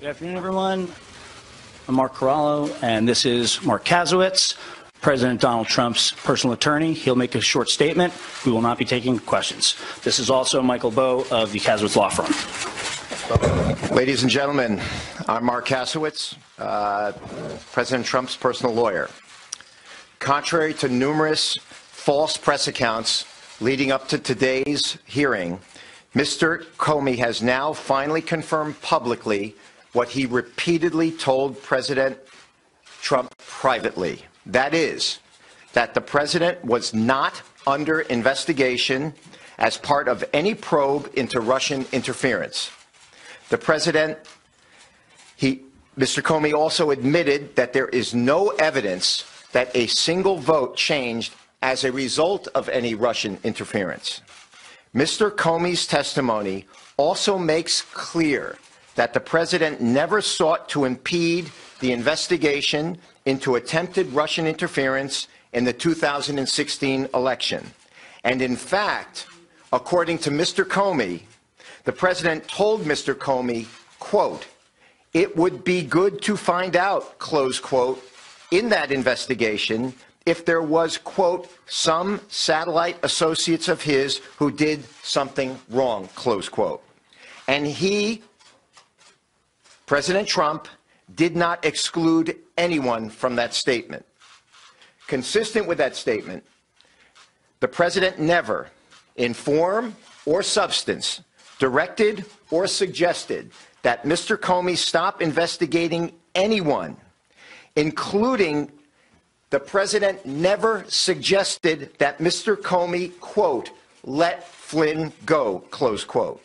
Good afternoon, everyone. I'm Mark Corallo, and this is Mark Kasowitz, President Donald Trump's personal attorney. He'll make a short statement. We will not be taking questions. This is also Michael Bowe of the Kasowitz Law Firm. Ladies and gentlemen, I'm Mark Kasowitz, President Trump's personal lawyer. Contrary to numerous false press accounts leading up to today's hearing, Mr. Comey has now finally confirmed publicly what he repeatedly told President Trump privately. That is, that the president was not under investigation as part of any probe into Russian interference. The president, Mr. Comey also admitted that there is no evidence that a single vote changed as a result of any Russian interference. Mr. Comey's testimony also makes clear that the president never sought to impede the investigation into attempted Russian interference in the 2016 election. And in fact, according to Mr. Comey, the president told Mr. Comey, quote, "It would be good to find out," close quote, in that investigation if there was, quote, "some satellite associates of his who did something wrong," close quote. And he, President Trump, did not exclude anyone from that statement. Consistent with that statement, the president never, in form or substance, directed or suggested that Mr. Comey stop investigating anyone, including the president never suggested that Mr. Comey, quote, "let Flynn go," close quote.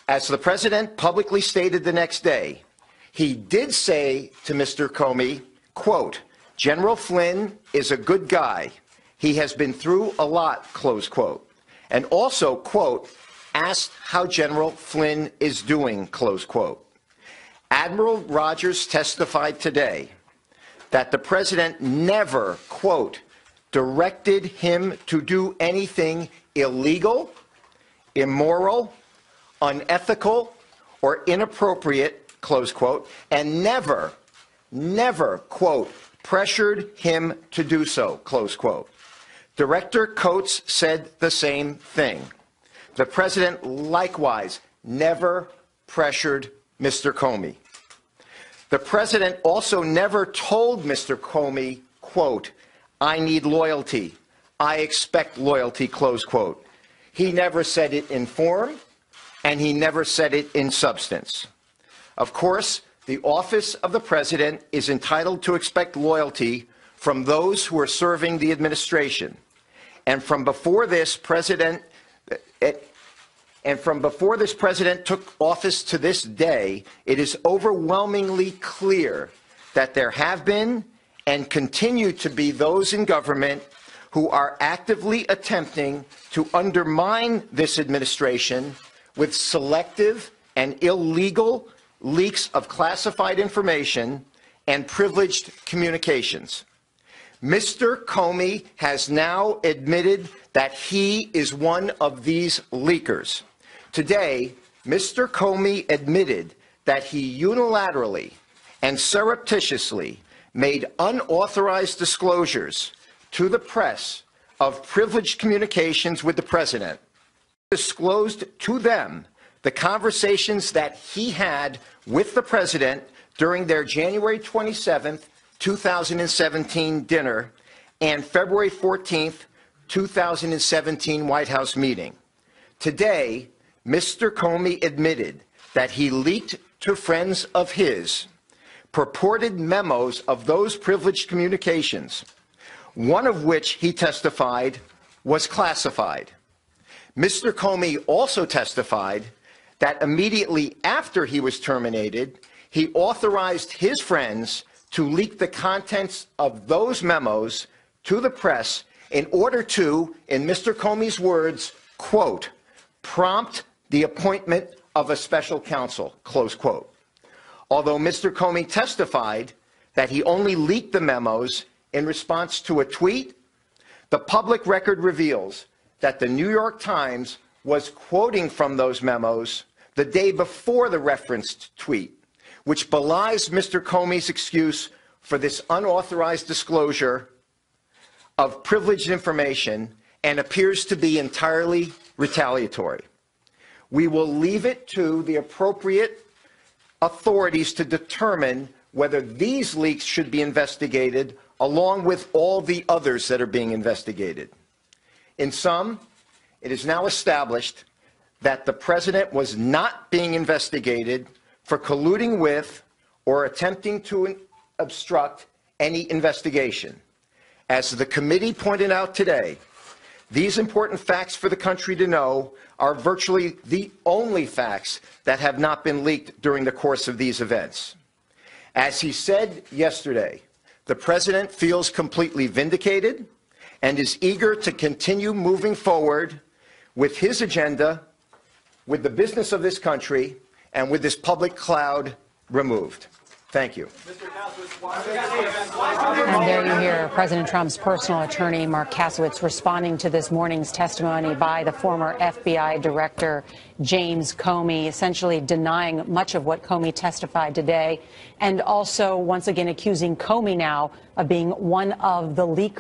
As the president publicly stated the next day, he did say to Mr. Comey, quote, "General Flynn is a good guy. He has been through a lot," close quote. And also, quote, asked how General Flynn is doing, close quote. Admiral Rogers testified today that the president never, quote, directed him to do anything illegal, immoral, unethical, or inappropriate, close quote, and never, quote, pressured him to do so, close quote. Director Coates said the same thing. The president likewise never pressured Mr. Comey. The president also never told Mr. Comey, quote, "I need loyalty. I expect loyalty," close quote. He never said it in form, and he never said it in substance. Of course, the office of the president is entitled to expect loyalty from those who are serving the administration. And from before this president took office to this day, it is overwhelmingly clear that there have been and continue to be those in government who are actively attempting to undermine this administration with selective and illegal leaks of classified information and privileged communications. Mr. Comey has now admitted that he is one of these leakers. Today, Mr. Comey admitted that he unilaterally and surreptitiously made unauthorized disclosures to the press of privileged communications with the president, disclosed to them the conversations that he had with the president during their January 27th, 2017 dinner and February 14th, 2017 White House meeting. Today, Mr. Comey admitted that he leaked to friends of his purported memos of those privileged communications, one of which he testified was classified. Mr. Comey also testified that immediately after he was terminated, he authorized his friends to leak the contents of those memos to the press in order to, in Mr. Comey's words, quote, prompt the appointment of a special counsel, close quote. Although Mr. Comey testified that he only leaked the memos in response to a tweet, the public record reveals that the New York Times was quoting from those memos the day before the referenced tweet, which belies Mr. Comey's excuse for this unauthorized disclosure of privileged information and appears to be entirely retaliatory. We will leave it to the appropriate authorities to determine whether these leaks should be investigated along with all the others that are being investigated. In sum, it is now established that the president was not being investigated for colluding with or attempting to obstruct any investigation. As the committee pointed out today, these important facts for the country to know are virtually the only facts that have not been leaked during the course of these events. As he said yesterday, the president feels completely vindicated and is eager to continue moving forward with his agenda, with the business of this country, and with this public cloud removed. Thank you. And there you hear President Trump's personal attorney, Mark Kasowitz, responding to this morning's testimony by the former FBI director, James Comey, essentially denying much of what Comey testified today, and also once again accusing Comey now of being one of the leakers.